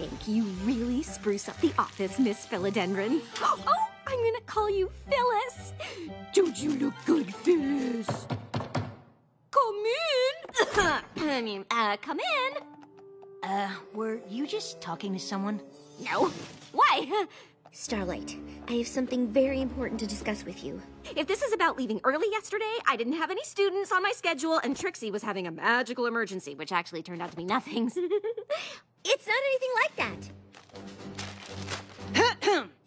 think you really spruce up the office, Miss Philodendron. Oh, I'm gonna call you Phyllis. Don't you look good, Phyllis? Come in. Come in. Were you just talking to someone? No. Why? Starlight, I have something very important to discuss with you. If this is about leaving early yesterday, I didn't have any students on my schedule, and Trixie was having a magical emergency, which actually turned out to be nothing. It's not anything like that.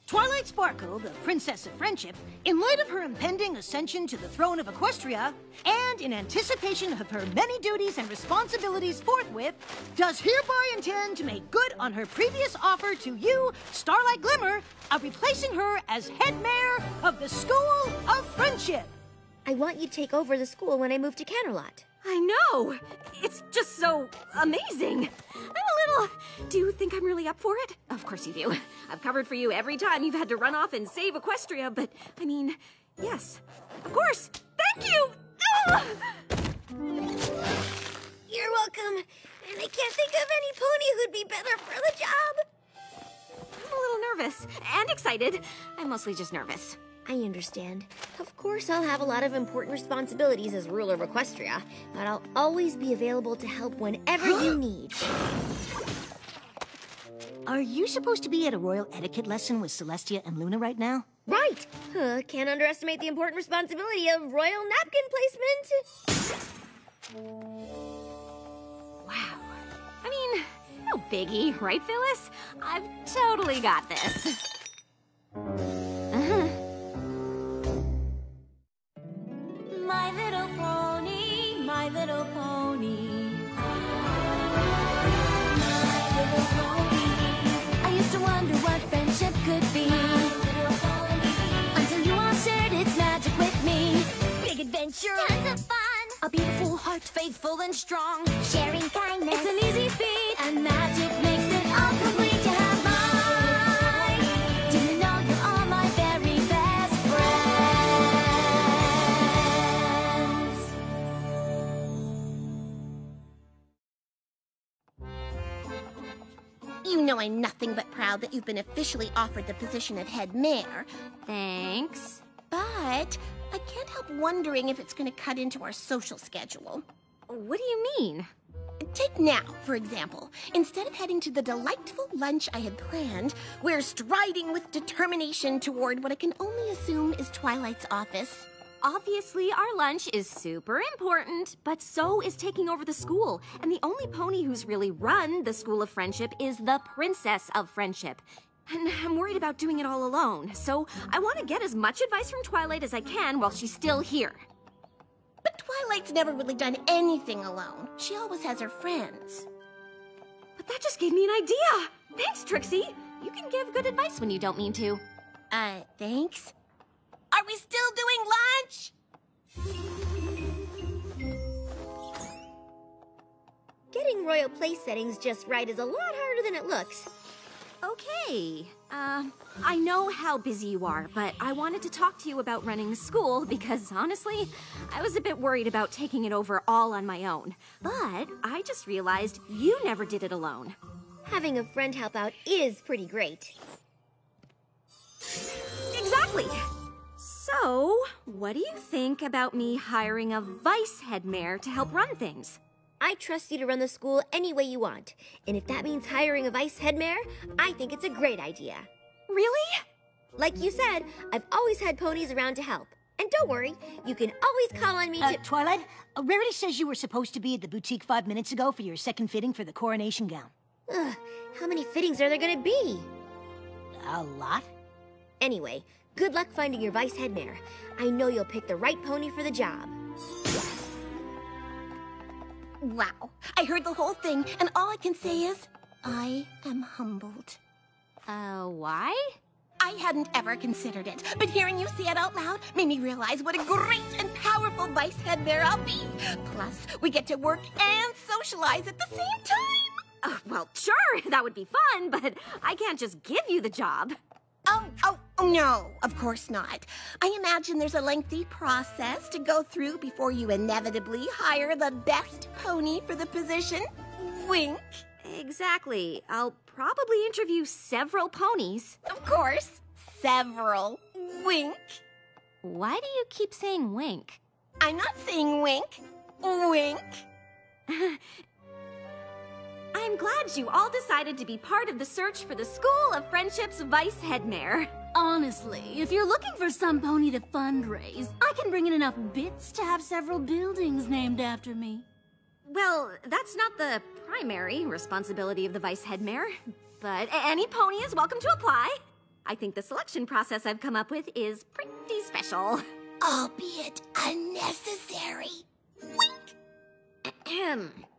Twilight Sparkle, the Princess of Friendship, in light of her impending ascension to the throne of Equestria, and in anticipation of her many duties and responsibilities forthwith, does hereby intend to make good on her previous offer to you, Starlight Glimmer, of replacing her as head mayor of the School of Friendship. I want you to take over the school when I move to Canterlot. I know! It's just so amazing! I'm a little... Do you think I'm really up for it? Of course you do. I've covered for you every time you've had to run off and save Equestria, but, I mean, yes. Of course! Thank you! Ugh! You're welcome. And I can't think of any pony who'd be better for the job. I'm a little nervous and excited. I'm mostly just nervous. I understand. Of course, I'll have a lot of important responsibilities as ruler of Equestria, but I'll always be available to help whenever you need. Are you supposed to be at a royal etiquette lesson with Celestia and Luna right now? Right! Can't underestimate the important responsibility of royal napkin placement. Wow. I mean, no biggie, right, Phyllis? I've totally got this. My little pony, my little pony. My little pony. I used to wonder what friendship could be. My little pony. Until you all shared its magic with me. Big adventure. Tons of fun. A beautiful heart, faithful and strong. Sharing kindness. It's an easy feat. And magic makes it all complete. You have mine. Do you know you're all my very best friends? You know I'm nothing but proud that you've been officially offered the position of head mayor. Thanks. But I can't help wondering if it's going to cut into our social schedule. What do you mean? Take now, for example. Instead of heading to the delightful lunch I had planned, we're striding with determination toward what I can only assume is Twilight's office. Obviously, our lunch is super important, but so is taking over the school. And the only pony who's really run the School of Friendship is the Princess of Friendship. And I'm worried about doing it all alone, so I want to get as much advice from Twilight as I can while she's still here. But Twilight's never really done anything alone. She always has her friends. But that just gave me an idea! Thanks, Trixie! You can give good advice when you don't mean to. Thanks? Are we still doing lunch? Getting royal place settings just right is a lot harder than it looks. Okay. I know how busy you are, but I wanted to talk to you about running the school because, honestly, I was a bit worried about taking it over all on my own. But I just realized you never did it alone. Having a friend help out is pretty great. Exactly! So, what do you think about me hiring a vice head mayor to help run things? I trust you to run the school any way you want. And if that means hiring a vice head mayor, I think it's a great idea. Really? Like you said, I've always had ponies around to help. And don't worry, you can always call on me to— Twilight, Rarity says you were supposed to be at the boutique 5 minutes ago for your second fitting for the coronation gown. Ugh, how many fittings are there gonna be? A lot. Anyway, good luck finding your vice head mayor. I know you'll pick the right pony for the job. Wow, I heard the whole thing, and all I can say is, I am humbled. Why? I hadn't ever considered it, but hearing you say it out loud made me realize what a great and powerful vice head mayor I'll be. Plus, we get to work and socialize at the same time. Well, sure, that would be fun, but I can't just give you the job. Oh, no, of course not. I imagine there's a lengthy process to go through before you inevitably hire the best pony for the position. Wink. Exactly. I'll probably interview several ponies. Of course. Several. Wink. Why do you keep saying wink? I'm not saying wink. Wink. I'm glad you all decided to be part of the search for the School of Friendship's vice headmare. Honestly, if you're looking for some pony to fundraise, I can bring in enough bits to have several buildings named after me. Well, that's not the primary responsibility of the vice headmare, but any pony is welcome to apply. I think the selection process I've come up with is pretty special. Albeit unnecessary. Wink.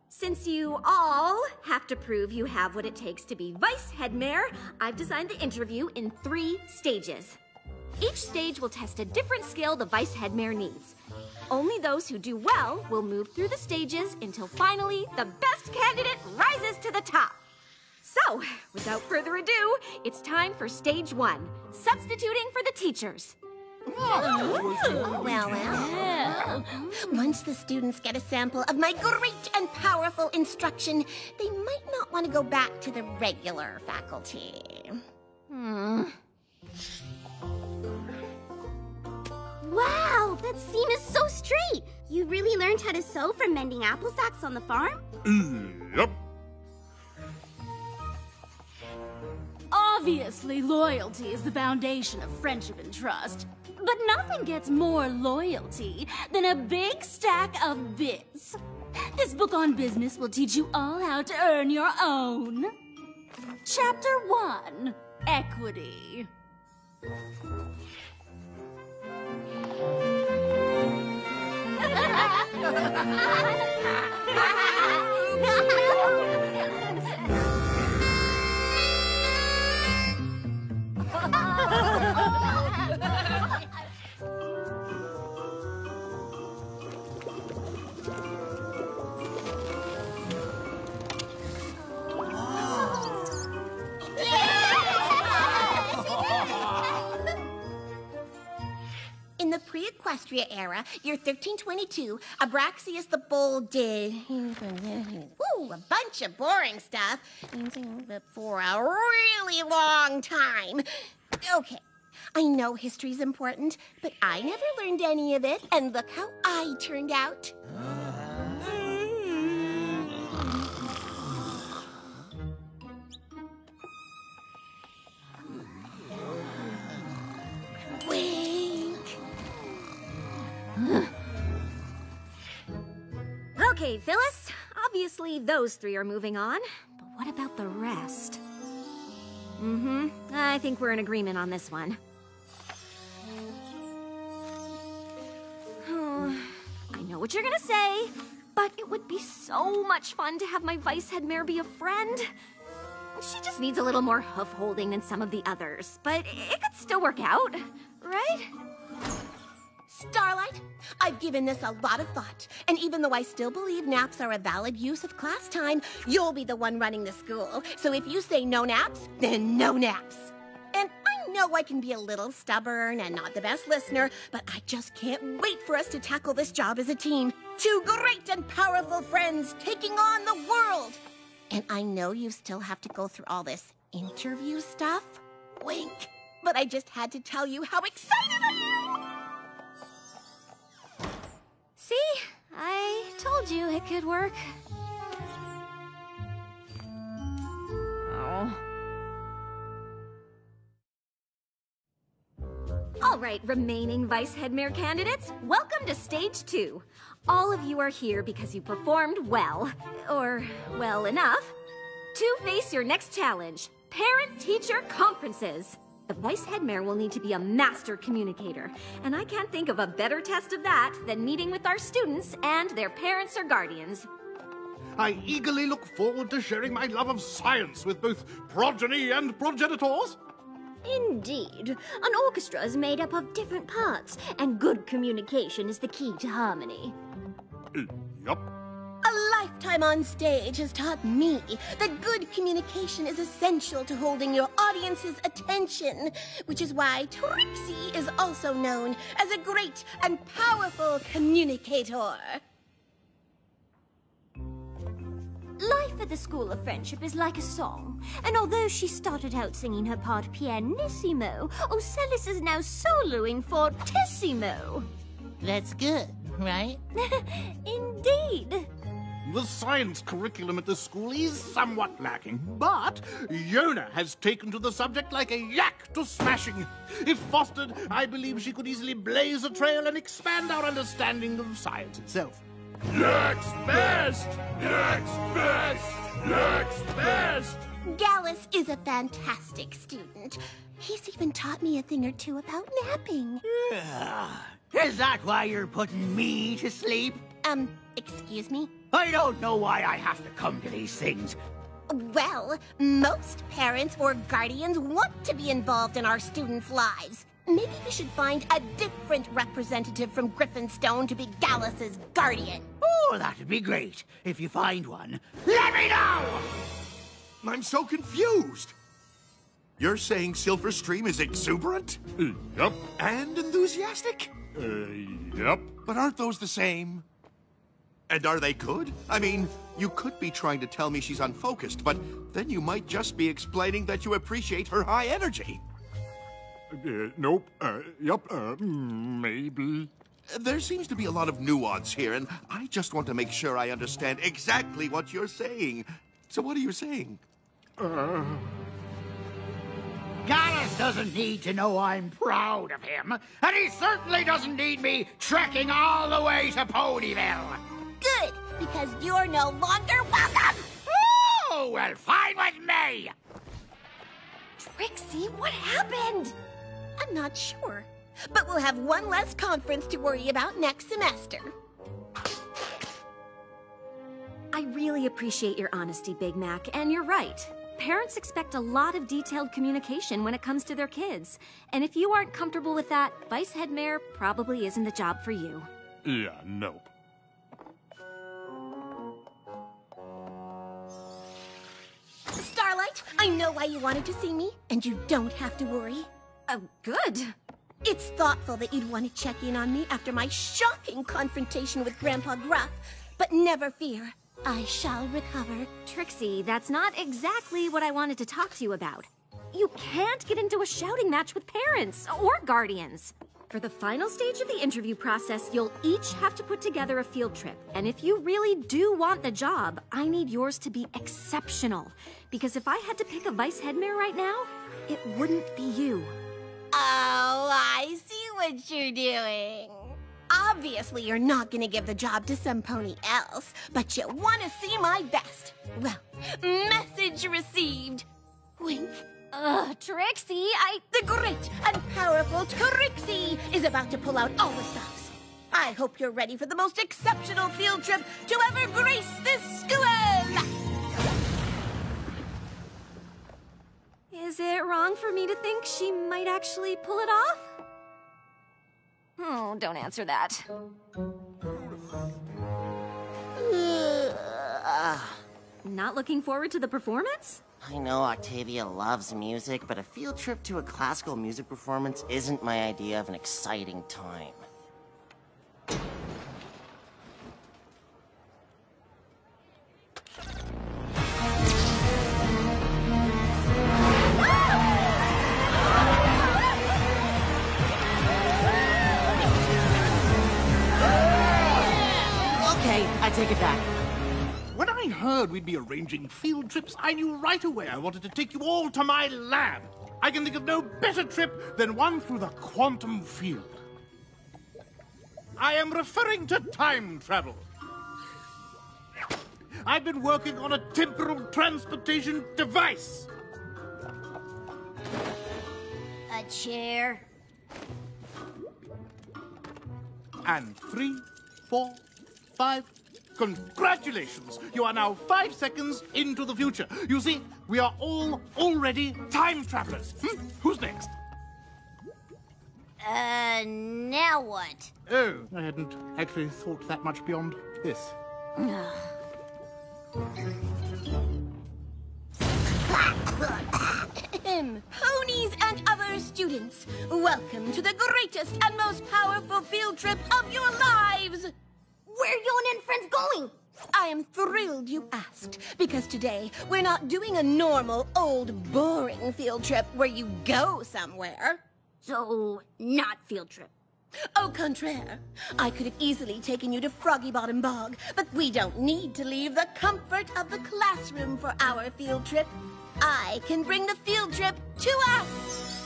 Since you all have to prove you have what it takes to be vice headmare, I've designed the interview in 3 stages. Each stage will test a different skill the vice headmare needs. Only those who do well will move through the stages until finally the best candidate rises to the top. So, without further ado, it's time for stage 1, substituting for the teachers. Well. Once the students get a sample of my great and powerful instruction, they might not want to go back to the regular faculty. Wow, that seam is so straight. You really learned how to sew from mending apple sacks on the farm? Yep. Obviously, loyalty is the foundation of friendship and trust. But nothing gets more loyalty than a big stack of bits. This book on business will teach you all how to earn your own. Chapter 1, Equity. In the pre-Equestria era, year 1322, Abraxius the Bold did a bunch of boring stuff for a really long time. Okay, I know history's important, but I never learned any of it, and look how I turned out. Okay, Phyllis, obviously those 3 are moving on, but what about the rest? I think we're in agreement on this one. I know what you're gonna say, but it would be so much fun to have my vice headmare be a friend. She just needs a little more hoof-holding than some of the others, but it could still work out, right? Starlight, I've given this a lot of thought, and even though I still believe naps are a valid use of class time, you'll be the one running the school. So if you say no naps, then no naps. And I know I can be a little stubborn and not the best listener, but I just can't wait for us to tackle this job as a team. 2 great and powerful friends taking on the world. And I know you still have to go through all this interview stuff. Wink. But I just had to tell you how excited I am. See? I told you it could work. Oh. All right, remaining vice headmare candidates, welcome to stage 2. All of you are here because you performed well, or well enough, to face your next challenge, parent-teacher conferences. The vice headmare will need to be a master communicator, and I can't think of a better test of that than meeting with our students and their parents or guardians. I eagerly look forward to sharing my love of science with both progeny and progenitors. Indeed. An orchestra is made up of different parts, and good communication is the key to harmony. Yup. A lifetime on stage has taught me that good communication is essential to holding your audience's attention, which is why Trixie is also known as a great and powerful communicator. Life at the School of Friendship is like a song, and although she started out singing her part pianissimo, Ocellis is now soloing fortissimo. That's good, right? Indeed. The science curriculum at the school is somewhat lacking, but Yona has taken to the subject like a yak to smashing. If fostered, I believe she could easily blaze a trail and expand our understanding of science itself. Next best! Next best! Next best! Gallus is a fantastic student. He's even taught me a thing or two about napping. Is that why you're putting me to sleep? Excuse me? I don't know why I have to come to these things. Well, most parents or guardians want to be involved in our students' lives. Maybe we should find a different representative from Griffinstone to be Gallus's guardian. Oh, that'd be great. If you find one, let me know! I'm so confused. You're saying Silverstream is exuberant? Yup. And enthusiastic? Yup. But aren't those the same? And are they good? I mean, you could be trying to tell me she's unfocused, but then you might just be explaining that you appreciate her high energy. Nope. Yup. Maybe. There seems to be a lot of nuance here, and I just want to make sure I understand exactly what you're saying. So what are you saying? Gallus doesn't need to know I'm proud of him, and he certainly doesn't need me trekking all the way to Ponyville. Good, because you're no longer welcome! Oh, well, fine with me! Trixie, what happened? I'm not sure, but we'll have one less conference to worry about next semester. I really appreciate your honesty, Big Mac, and you're right. Parents expect a lot of detailed communication when it comes to their kids. And if you aren't comfortable with that, Vice Head Mayor probably isn't the job for you. Yeah, nope. Starlight, I know why you wanted to see me, and you don't have to worry. Oh, good. It's thoughtful that you'd want to check in on me after my shocking confrontation with Grandpa Gruff, but never fear, I shall recover. Trixie, that's not exactly what I wanted to talk to you about. You can't get into a shouting match with parents or guardians. For the final stage of the interview process, you'll each have to put together a field trip. And if you really do want the job, I need yours to be exceptional. Because if I had to pick a vice head mayor right now, it wouldn't be you. Oh, I see what you're doing. Obviously, you're not gonna give the job to some pony else, but you want to see my best. Well, message received. Wink. Trixie, The great and powerful Trixie is about to pull out all the stops. I hope you're ready for the most exceptional field trip to ever grace this school. Is it wrong for me to think she might actually pull it off? Oh, don't answer that. Not looking forward to the performance? I know Octavia loves music, but a field trip to a classical music performance isn't my idea of an exciting time. Okay, I take it back. When I heard we'd be arranging field trips, I knew right away I wanted to take you all to my lab. I can think of no better trip than one through the quantum field. I am referring to time travel. I've been working on a temporal transportation device. A chair. And 3, 4, 5... Congratulations! You are now 5 seconds into the future. You see, we are all already time travelers. Who's next? Now what? Oh, I hadn't actually thought that much beyond this. Ponies and other students, welcome to the greatest and most powerful field trip of your lives! Where are you and friends going? I am thrilled you asked, because today we're not doing a normal, old, boring field trip where you go somewhere. So, not field trip. Au contraire, I could have easily taken you to Froggy Bottom Bog, but we don't need to leave the comfort of the classroom for our field trip. I can bring the field trip to us.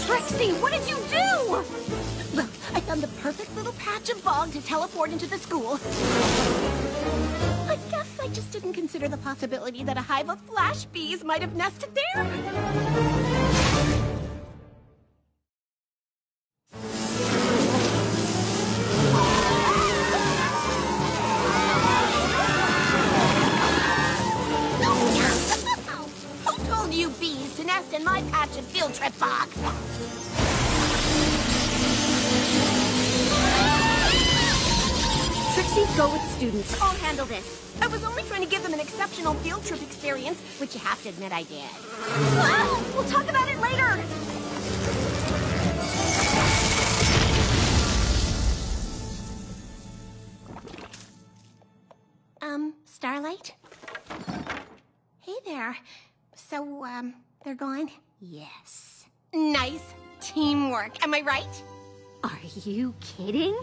Trixie, what did you do? Well, I found the perfect little patch of bog to teleport into the school. I guess I just didn't consider the possibility that a hive of flash bees might have nested there. Who told you bees to nest in my patch of field trip bog? Trixie, go with the students. I'll handle this. I was only trying to give them an exceptional field trip experience, which you have to admit I did. Ah, we'll talk about it later. Starlight? Hey there. So, they're gone? Yes. Nice teamwork, am I right? Are you kidding?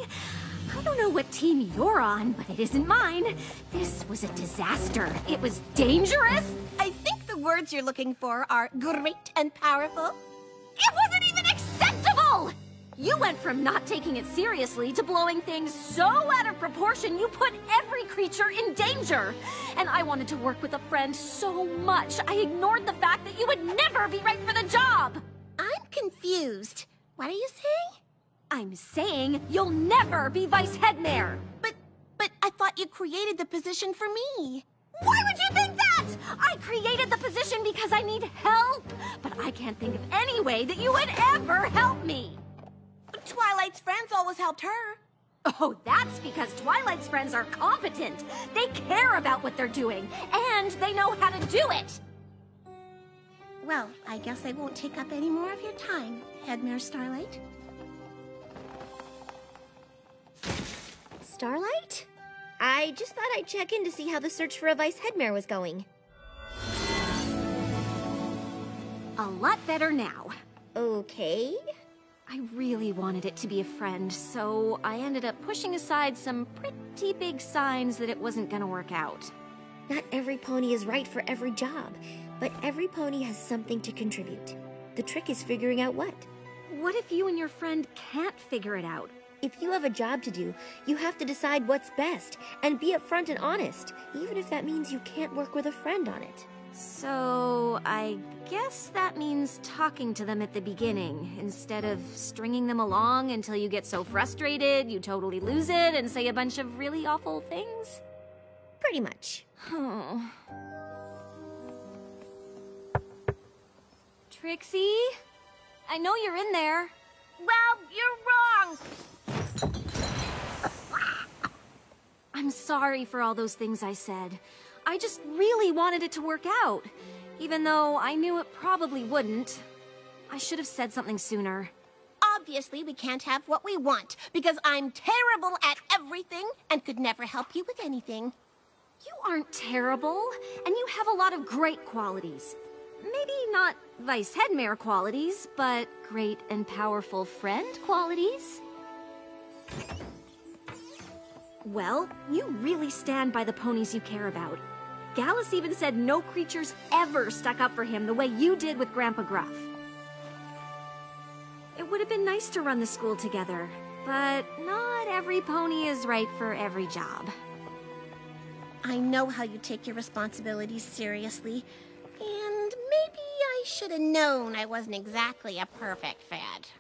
I don't know what team you're on, but it isn't mine. This was a disaster. It was dangerous. I think the words you're looking for are great and powerful. It wasn't even acceptable! You went from not taking it seriously to blowing things so out of proportion you put every creature in danger. And I wanted to work with a friend so much, I ignored the fact that you would never be right for the job. I'm confused. What are you saying? I'm saying you'll never be vice head mayor. But I thought you created the position for me. Why would you think that? I created the position because I need help. But I can't think of any way that you would ever help me. Twilight's friends always helped her. Oh, that's because Twilight's friends are competent. They care about what they're doing, and they know how to do it. Well, I guess I won't take up any more of your time, Headmare Starlight. Starlight? I just thought I'd check in to see how the search for a vice headmare was going. A lot better now. Okay. I really wanted it to be a friend, so I ended up pushing aside some pretty big signs that it wasn't gonna work out. Not every pony is right for every job, but every pony has something to contribute. The trick is figuring out what. What if you and your friend can't figure it out? If you have a job to do, you have to decide what's best and be upfront and honest, even if that means you can't work with a friend on it. So, I guess that means talking to them at the beginning, instead of stringing them along until you get so frustrated you totally lose it and say a bunch of really awful things? Pretty much. Oh. Trixie? I know you're in there. Well, you're wrong. I'm sorry for all those things I said. I just really wanted it to work out, even though I knew it probably wouldn't. I should have said something sooner. Obviously, we can't have what we want, because I'm terrible at everything and could never help you with anything. You aren't terrible, and you have a lot of great qualities. Maybe not vice headmare qualities, but great and powerful friend qualities. Well, you really stand by the ponies you care about. Gallus even said no creatures ever stuck up for him the way you did with Grandpa Gruff. It would have been nice to run the school together, but not every pony is right for every job. I know how you take your responsibilities seriously, and maybe I should have known I wasn't exactly a perfect fit.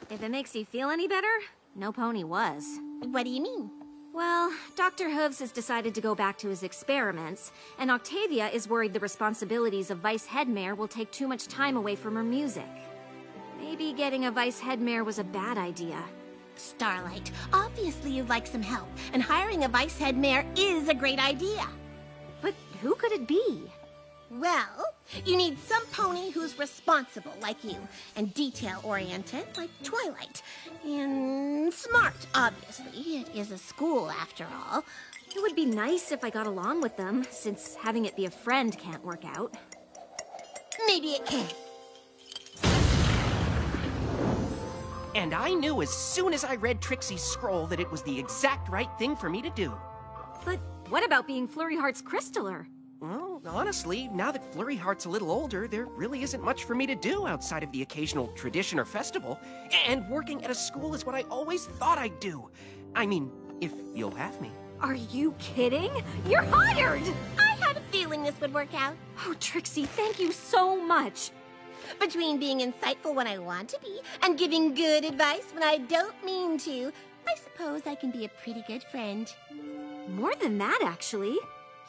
If it makes you feel any better, no pony was. What do you mean? Well, Dr. Hooves has decided to go back to his experiments, and Octavia is worried the responsibilities of vice headmare will take too much time away from her music. Maybe getting a vice headmare was a bad idea. Starlight, obviously you'd like some help, and hiring a vice headmare is a great idea. But who could it be? Well, you need some pony who's responsible like you, and detail-oriented like Twilight, and smart, obviously. It is a school, after all. It would be nice if I got along with them, since having it be a friend can't work out. Maybe it can. And I knew as soon as I read Trixie's scroll that it was the exact right thing for me to do. But what about being Flurry Heart's Crystaller? Well, honestly, now that Flurry Heart's a little older, there really isn't much for me to do outside of the occasional tradition or festival. And working at a school is what I always thought I'd do. I mean, if you'll have me. Are you kidding? You're hired! I had a feeling this would work out. Oh, Trixie, thank you so much. Between being insightful when I want to be, and giving good advice when I don't mean to, I suppose I can be a pretty good friend. More than that, actually.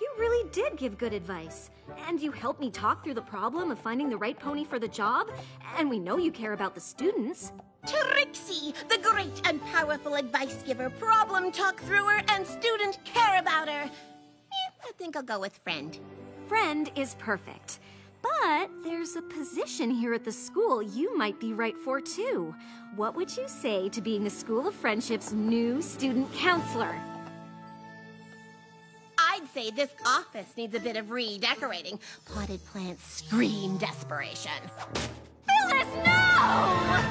You really did give good advice. And you helped me talk through the problem of finding the right pony for the job. And we know you care about the students. Trixie, the great and powerful advice giver, problem talk thrower, and student care about her. I think I'll go with friend. Friend is perfect. But there's a position here at the school you might be right for, too. What would you say to being the School of Friendship's new student counselor? I'd say this office needs a bit of redecorating. Potted plants scream desperation. Phyllis, no!